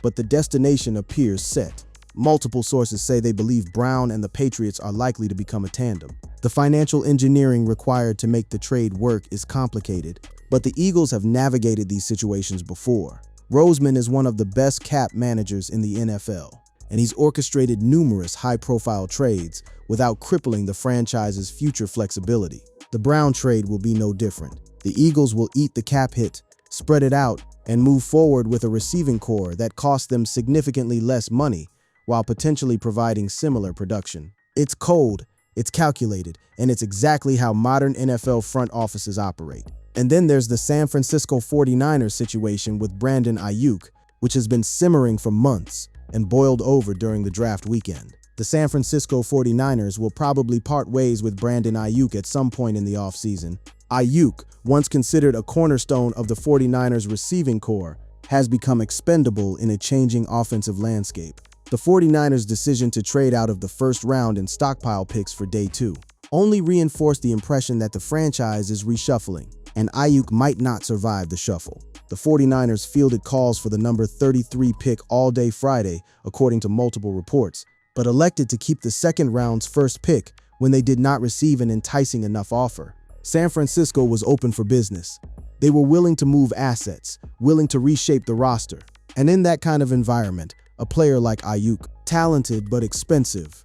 but the destination appears set. Multiple sources say they believe Brown and the Patriots are likely to become a tandem. The financial engineering required to make the trade work is complicated, but the Eagles have navigated these situations before. Roseman is one of the best cap managers in the NFL, and he's orchestrated numerous high-profile trades without crippling the franchise's future flexibility. The Brown trade will be no different. The Eagles will eat the cap hit, spread it out, and move forward with a receiving core that costs them significantly less money while potentially providing similar production. It's cold, it's calculated, and it's exactly how modern NFL front offices operate. And then there's the San Francisco 49ers situation with Brandon Aiyuk, which has been simmering for months and boiled over during the draft weekend. The San Francisco 49ers will probably part ways with Brandon Aiyuk at some point in the offseason. Aiyuk, once considered a cornerstone of the 49ers receiving core, has become expendable in a changing offensive landscape. The 49ers' decision to trade out of the first round and stockpile picks for day 2 only reinforced the impression that the franchise is reshuffling, and Aiyuk might not survive the shuffle. The 49ers fielded calls for the number 33 pick all day Friday, according to multiple reports, but elected to keep the second round's first pick when they did not receive an enticing enough offer. San Francisco was open for business. They were willing to move assets, willing to reshape the roster. And in that kind of environment, a player like Aiyuk, talented but expensive,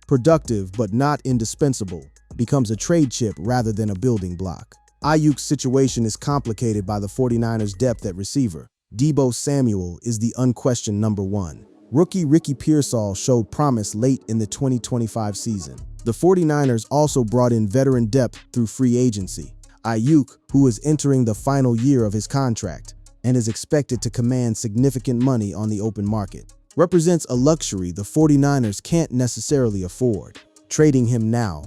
productive but not indispensable, becomes a trade chip rather than a building block. Aiyuk's situation is complicated by the 49ers' depth at receiver. Deebo Samuel is the unquestioned #1. Rookie Ricky Pearsall showed promise late in the 2025 season. The 49ers also brought in veteran depth through free agency. Aiyuk, who is entering the final year of his contract and is expected to command significant money on the open market, represents a luxury the 49ers can't necessarily afford. Trading him now,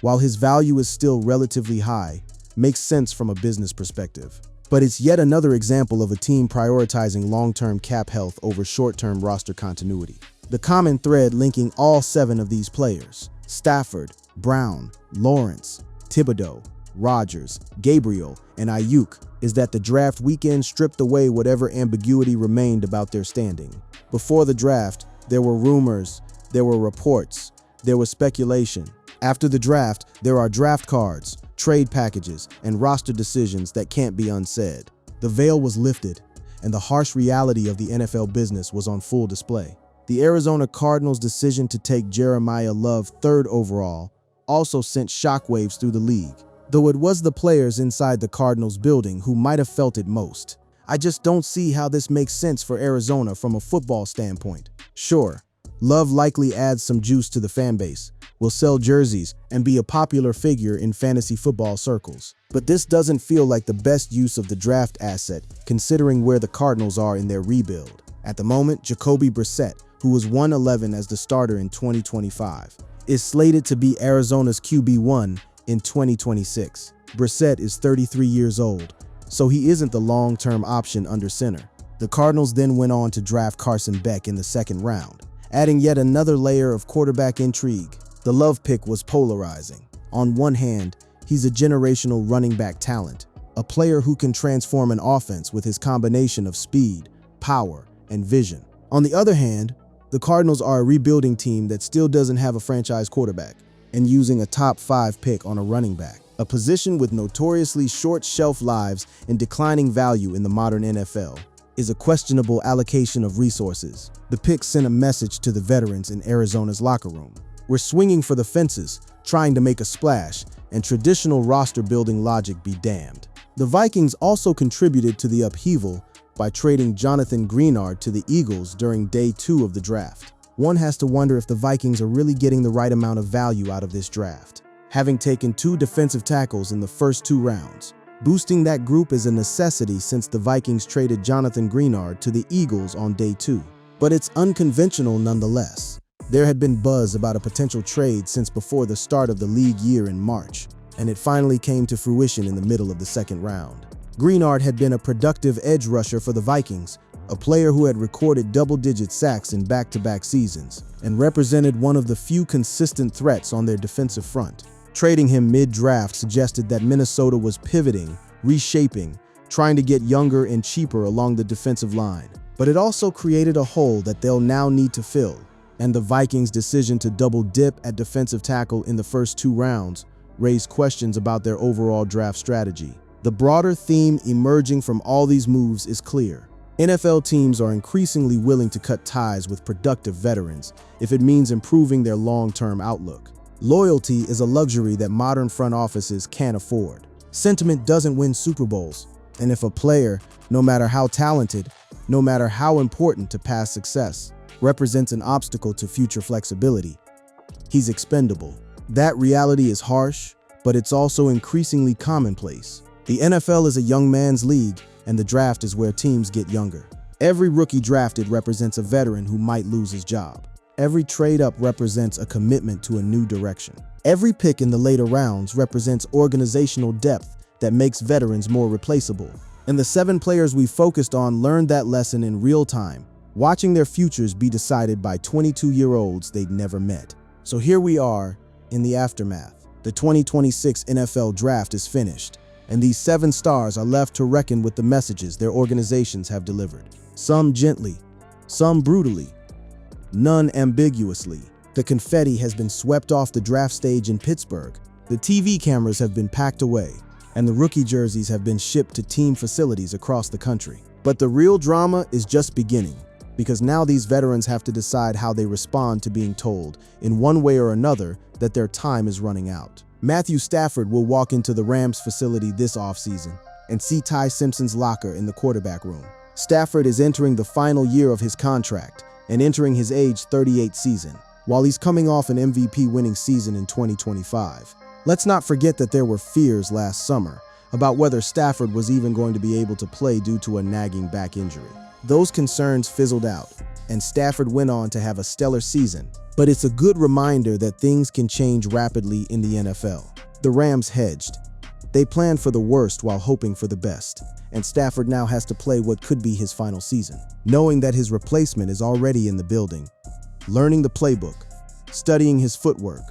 while his value is still relatively high, makes sense from a business perspective. But it's yet another example of a team prioritizing long-term cap health over short-term roster continuity. The common thread linking all 7 of these players, Stafford, Brown, Lawrence, Thibodeaux, Rodgers, Gabriel, and Aiyuk, is that the draft weekend stripped away whatever ambiguity remained about their standing. Before the draft, there were rumors, there were reports, there was speculation. After the draft, there are draft cards, trade packages, and roster decisions that can't be unsaid. The veil was lifted, and the harsh reality of the NFL business was on full display. The Arizona Cardinals' decision to take Jeremiah Love 3rd overall, also sent shockwaves through the league, though it was the players inside the Cardinals building who might have felt it most. I just don't see how this makes sense for Arizona from a football standpoint. Sure, Love likely adds some juice to the fan base, will sell jerseys, and be a popular figure in fantasy football circles. But this doesn't feel like the best use of the draft asset, considering where the Cardinals are in their rebuild. At the moment, Jacoby Brissett, who was 111 as the starter in 2025, is slated to be Arizona's QB1 in 2026. Brissett is 33 years old, so he isn't the long-term option under center. The Cardinals then went on to draft Carson Beck in the second round, adding yet another layer of quarterback intrigue. The Love pick was polarizing. On one hand, he's a generational running back talent, a player who can transform an offense with his combination of speed, power, and vision. On the other hand, the Cardinals are a rebuilding team that still doesn't have a franchise quarterback, and using a top 5 pick on a running back, a position with notoriously short shelf lives and declining value in the modern NFL, is a questionable allocation of resources. The pick sent a message to the veterans in Arizona's locker room. We're swinging for the fences, trying to make a splash, and traditional roster-building logic be damned. The Vikings also contributed to the upheaval by trading Jonathan Greenard to the Eagles during day 2 of the draft. One has to wonder if the Vikings are really getting the right amount of value out of this draft, having taken 2 defensive tackles in the first 2 rounds. Boosting that group is a necessity since the Vikings traded Jonathan Greenard to the Eagles on day 2. But it's unconventional nonetheless. There had been buzz about a potential trade since before the start of the league year in March, and it finally came to fruition in the middle of the second round. Greenard had been a productive edge rusher for the Vikings, a player who had recorded double-digit sacks in back-to-back seasons, and represented one of the few consistent threats on their defensive front. Trading him mid-draft suggested that Minnesota was pivoting, reshaping, trying to get younger and cheaper along the defensive line. But it also created a hole that they'll now need to fill, and the Vikings' decision to double-dip at defensive tackle in the first 2 rounds raised questions about their overall draft strategy. The broader theme emerging from all these moves is clear. NFL teams are increasingly willing to cut ties with productive veterans if it means improving their long-term outlook. Loyalty is a luxury that modern front offices can't afford. Sentiment doesn't win Super Bowls, and if a player, no matter how talented, no matter how important to past success, represents an obstacle to future flexibility, he's expendable. That reality is harsh, but it's also increasingly commonplace. The NFL is a young man's league, and the draft is where teams get younger. Every rookie drafted represents a veteran who might lose his job. Every trade-up represents a commitment to a new direction. Every pick in the later rounds represents organizational depth that makes veterans more replaceable. And the 7 players we focused on learned that lesson in real time, watching their futures be decided by 22-year-olds they'd never met. So here we are in the aftermath. The 2026 NFL Draft is finished, and these 7 stars are left to reckon with the messages their organizations have delivered. Some gently, some brutally, none ambiguously. The confetti has been swept off the draft stage in Pittsburgh. The TV cameras have been packed away, and the rookie jerseys have been shipped to team facilities across the country. But the real drama is just beginning, because now these veterans have to decide how they respond to being told, in one way or another, that their time is running out. Matthew Stafford will walk into the Rams facility this offseason and see Ty Simpson's locker in the quarterback room. Stafford is entering the final year of his contract and entering his age 38 season, while he's coming off an MVP-winning season in 2025. Let's not forget that there were fears last summer about whether Stafford was even going to be able to play due to a nagging back injury. Those concerns fizzled out, and Stafford went on to have a stellar season. But it's a good reminder that things can change rapidly in the NFL. The Rams hedged. They planned for the worst while hoping for the best, and Stafford now has to play what could be his final season, knowing that his replacement is already in the building, learning the playbook, studying his footwork,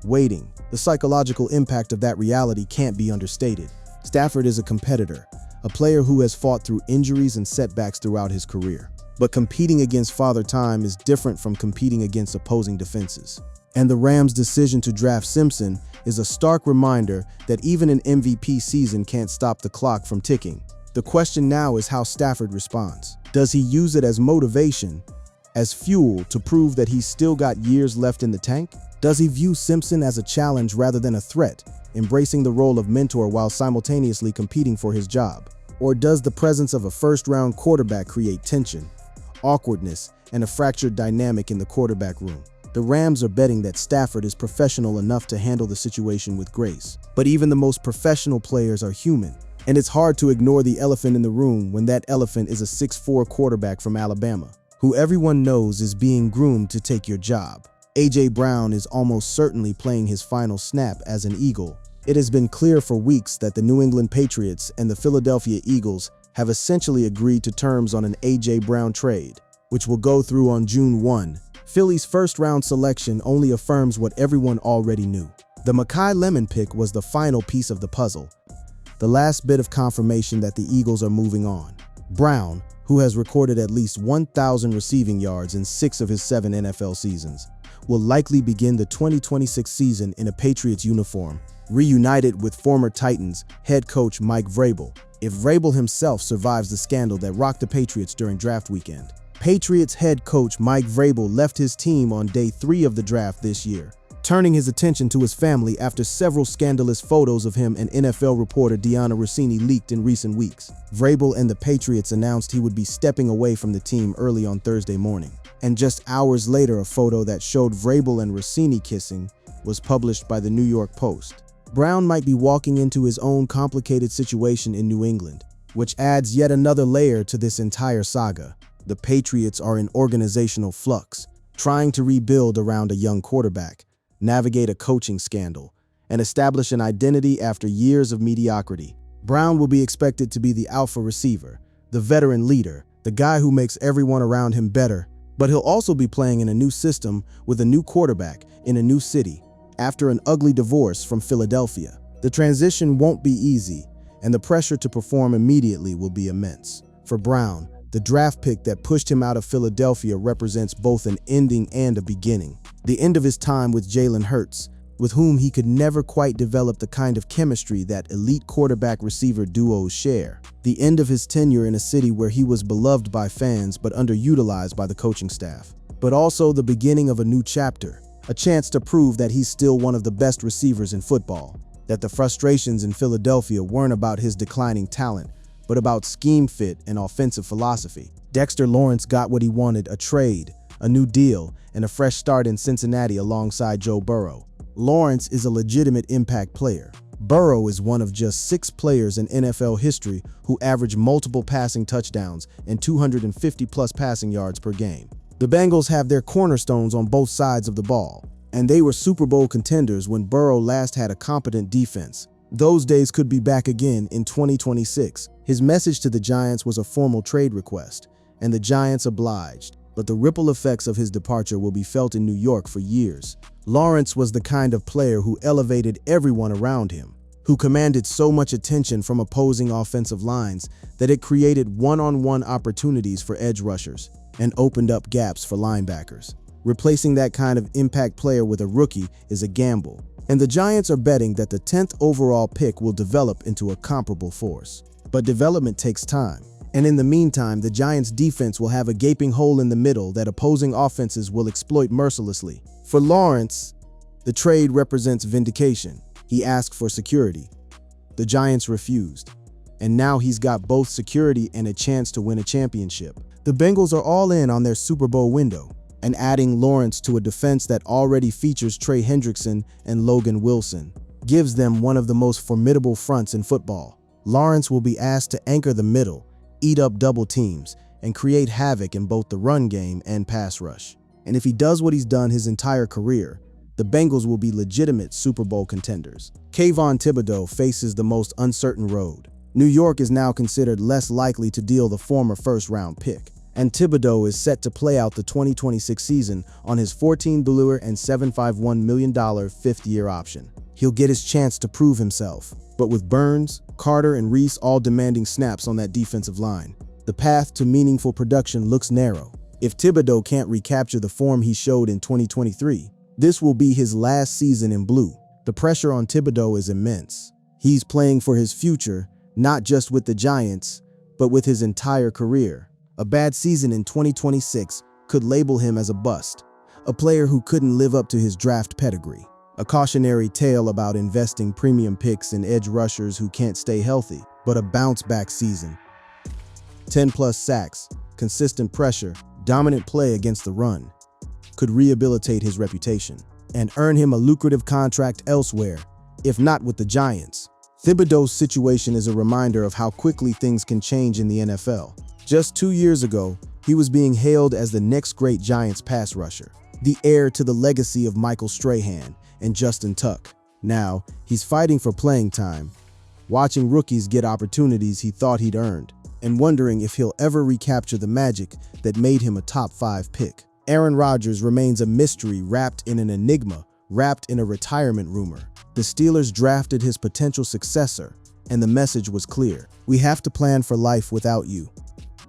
waiting. The psychological impact of that reality can't be understated. Stafford is a competitor, a player who has fought through injuries and setbacks throughout his career. But competing against Father Time is different from competing against opposing defenses. And the Rams' decision to draft Simpson is a stark reminder that even an MVP season can't stop the clock from ticking. The question now is how Stafford responds. Does he use it as motivation, as fuel to prove that he's still got years left in the tank? Does he view Simpson as a challenge rather than a threat, embracing the role of mentor while simultaneously competing for his job? Or does the presence of a first-round quarterback create tension, awkwardness, and a fractured dynamic in the quarterback room? The Rams are betting that Stafford is professional enough to handle the situation with grace. But even the most professional players are human, and it's hard to ignore the elephant in the room when that elephant is a 6'4" quarterback from Alabama, who everyone knows is being groomed to take your job. A.J. Brown is almost certainly playing his final snap as an Eagle. It has been clear for weeks that the New England Patriots and the Philadelphia Eagles have essentially agreed to terms on an A.J. Brown trade, which will go through on June 1. Philly's first-round selection only affirms what everyone already knew. The Mekhi Lemon pick was the final piece of the puzzle, the last bit of confirmation that the Eagles are moving on. Brown, who has recorded at least 1,000 receiving yards in 6 of his 7 NFL seasons, will likely begin the 2026 season in a Patriots uniform, reunited with former Titans head coach Mike Vrabel, if Vrabel himself survives the scandal that rocked the Patriots during draft weekend. Patriots head coach Mike Vrabel left his team on day 3 of the draft this year, turning his attention to his family after several scandalous photos of him and NFL reporter Deanna Rossini leaked in recent weeks. Vrabel and the Patriots announced he would be stepping away from the team early on Thursday morning. And just hours later, a photo that showed Vrabel and Rossini kissing was published by the New York Post. Brown might be walking into his own complicated situation in New England, which adds yet another layer to this entire saga. The Patriots are in organizational flux, trying to rebuild around a young quarterback, navigate a coaching scandal, and establish an identity after years of mediocrity. Brown will be expected to be the alpha receiver, the veteran leader, the guy who makes everyone around him better. But he'll also be playing in a new system with a new quarterback in a new city, after an ugly divorce from Philadelphia. The transition won't be easy, and the pressure to perform immediately will be immense. For Brown, the draft pick that pushed him out of Philadelphia represents both an ending and a beginning. The end of his time with Jalen Hurts, with whom he could never quite develop the kind of chemistry that elite quarterback-receiver duos share. The end of his tenure in a city where he was beloved by fans but underutilized by the coaching staff. But also the beginning of a new chapter, a chance to prove that he's still one of the best receivers in football, that the frustrations in Philadelphia weren't about his declining talent, but about scheme fit and offensive philosophy. Dexter Lawrence got what he wanted: a trade, a new deal, and a fresh start in Cincinnati alongside Joe Burrow. Lawrence is a legitimate impact player. Burrow is one of just 6 players in NFL history who average multiple passing touchdowns and 250-plus passing yards per game. The Bengals have their cornerstones on both sides of the ball, and they were Super Bowl contenders when Burrow last had a competent defense. Those days could be back again in 2026. His message to the Giants was a formal trade request, and the Giants obliged. But the ripple effects of his departure will be felt in New York for years. Lawrence was the kind of player who elevated everyone around him, who commanded so much attention from opposing offensive lines that it created one-on-one opportunities for edge rushers and opened up gaps for linebackers. Replacing that kind of impact player with a rookie is a gamble, and the Giants are betting that the 10th overall pick will develop into a comparable force. But development takes time. And in the meantime, the Giants' defense will have a gaping hole in the middle that opposing offenses will exploit mercilessly. For Lawrence, the trade represents vindication. He asked for security. The Giants refused. And now he's got both security and a chance to win a championship. The Bengals are all in on their Super Bowl window, and adding Lawrence to a defense that already features Trey Hendrickson and Logan Wilson gives them one of the most formidable fronts in football. Lawrence will be asked to anchor the middle, eat up double teams, and create havoc in both the run game and pass rush. And if he does what he's done his entire career, the Bengals will be legitimate Super Bowl contenders. Kayvon Thibodeaux faces the most uncertain road. New York is now considered less likely to deal the former first-round pick, and Thibodeaux is set to play out the 2026 season on his $14.751 million fifth-year option. He'll get his chance to prove himself, but with Burns, Carter, and Reese all demanding snaps on that defensive line, the path to meaningful production looks narrow. If Thibodeaux can't recapture the form he showed in 2023, this will be his last season in blue. The pressure on Thibodeaux is immense. He's playing for his future, not just with the Giants, but with his entire career. A bad season in 2026 could label him as a bust. a player who couldn't live up to his draft pedigree. A cautionary tale about investing premium picks in edge rushers who can't stay healthy, but a bounce-back season. 10-plus sacks, consistent pressure, dominant play against the run could rehabilitate his reputation and earn him a lucrative contract elsewhere, if not with the Giants. Thibodeaux's situation is a reminder of how quickly things can change in the NFL. Just 2 years ago, he was being hailed as the next great Giants pass rusher, the heir to the legacy of Michael Strahan and Justin Tuck. Now, he's fighting for playing time, watching rookies get opportunities he thought he'd earned, and wondering if he'll ever recapture the magic that made him a top 5 pick. Aaron Rodgers remains a mystery wrapped in an enigma, wrapped in a retirement rumor. The Steelers drafted his potential successor, and the message was clear. We have to plan for life without you,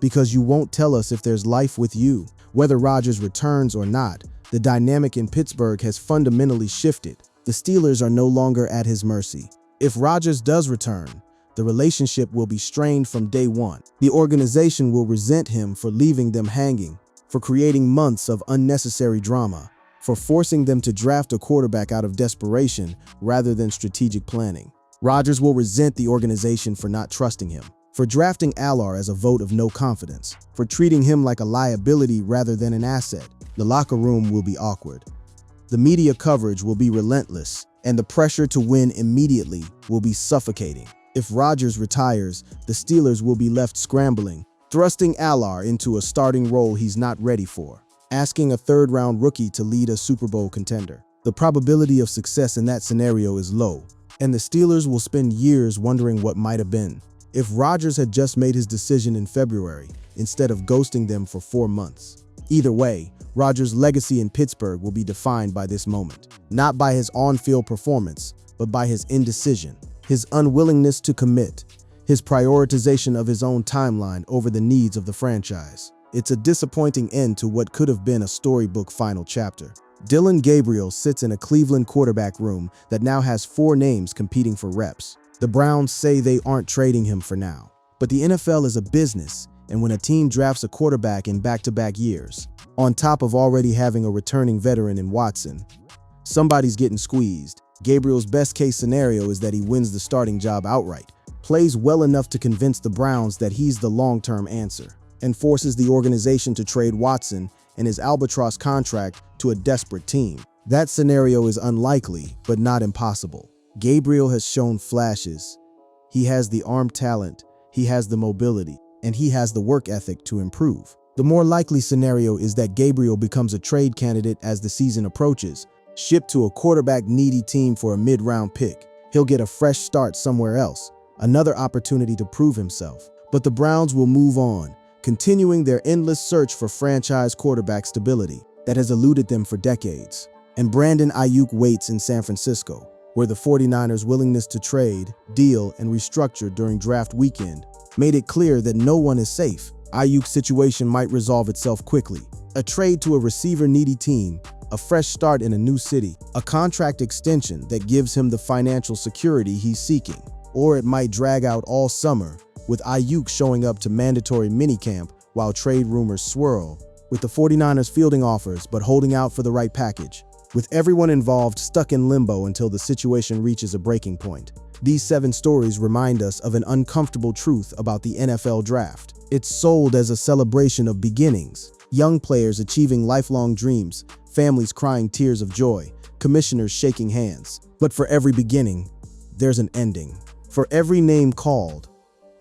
because you won't tell us if there's life with you. Whether Rodgers returns or not, the dynamic in Pittsburgh has fundamentally shifted. The Steelers are no longer at his mercy. If Rodgers does return, the relationship will be strained from day one. The organization will resent him for leaving them hanging, for creating months of unnecessary drama, for forcing them to draft a quarterback out of desperation rather than strategic planning. Rodgers will resent the organization for not trusting him, for drafting Allard as a vote of no confidence, for treating him like a liability rather than an asset. The locker room will be awkward. The media coverage will be relentless, and the pressure to win immediately will be suffocating. If Rodgers retires, the Steelers will be left scrambling, thrusting Allard into a starting role he's not ready for, asking a third-round rookie to lead a Super Bowl contender. The probability of success in that scenario is low, and the Steelers will spend years wondering what might have been. If Rodgers had just made his decision in February instead of ghosting them for 4 months. Either way, Rodgers' legacy in Pittsburgh will be defined by this moment, not by his on-field performance, but by his indecision, his unwillingness to commit, his prioritization of his own timeline over the needs of the franchise. It's a disappointing end to what could have been a storybook final chapter. Dillon Gabriel sits in a Cleveland quarterback room that now has 4 names competing for reps. The Browns say they aren't trading him for now, but the NFL is a business, and when a team drafts a quarterback in back-to-back years, on top of already having a returning veteran in Watson, somebody's getting squeezed. Gabriel's best-case scenario is that he wins the starting job outright, plays well enough to convince the Browns that he's the long-term answer, and forces the organization to trade Watson and his albatross contract to a desperate team. That scenario is unlikely, but not impossible. Gabriel has shown flashes. He has the arm talent, he has the mobility, and he has the work ethic to improve. The more likely scenario is that Gabriel becomes a trade candidate as the season approaches, shipped to a quarterback-needy team for a mid-round pick. He'll get a fresh start somewhere else, another opportunity to prove himself. But the Browns will move on, continuing their endless search for franchise quarterback stability that has eluded them for decades. And Brandon Aiyuk waits in San Francisco, where the 49ers' willingness to trade, deal, and restructure during draft weekend made it clear that no one is safe. Aiyuk's situation might resolve itself quickly. A trade to a receiver-needy team, a fresh start in a new city, a contract extension that gives him the financial security he's seeking. Or it might drag out all summer, with Aiyuk showing up to mandatory minicamp while trade rumors swirl, with the 49ers fielding offers but holding out for the right package, with everyone involved stuck in limbo until the situation reaches a breaking point. These 7 stories remind us of an uncomfortable truth about the NFL draft. It's sold as a celebration of beginnings, young players achieving lifelong dreams, families crying tears of joy, commissioners shaking hands. But for every beginning, there's an ending. For every name called,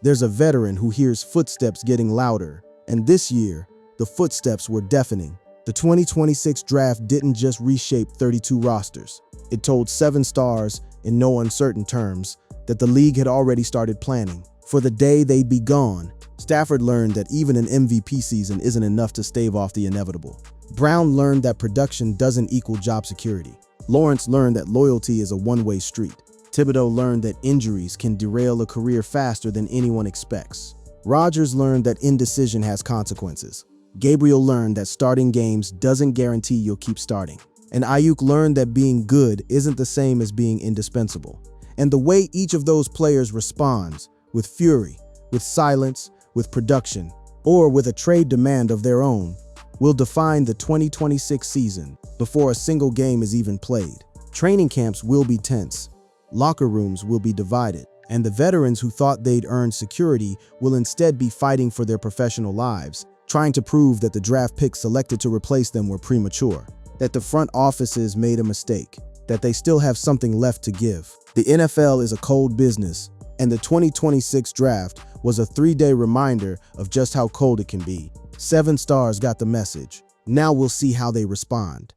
there's a veteran who hears footsteps getting louder. And this year, the footsteps were deafening. The 2026 draft didn't just reshape 32 rosters. It told 7 stars, in no uncertain terms, that the league had already started planning for the day they'd be gone. Stafford learned that even an MVP season isn't enough to stave off the inevitable. Brown learned that production doesn't equal job security. Lawrence learned that loyalty is a one-way street. Thibodeaux learned that injuries can derail a career faster than anyone expects. Rodgers learned that indecision has consequences. Gabriel learned that starting games doesn't guarantee you'll keep starting. And Aiyuk learned that being good isn't the same as being indispensable. And the way each of those players responds, with fury, with silence, with production, or with a trade demand of their own, will define the 2026 season before a single game is even played. Training camps will be tense, locker rooms will be divided, and the veterans who thought they'd earned security will instead be fighting for their professional lives, trying to prove that the draft picks selected to replace them were premature, that the front offices made a mistake, that they still have something left to give. The NFL is a cold business, and the 2026 draft was a 3-day reminder of just how cold it can be. 7 stars got the message. Now we'll see how they respond.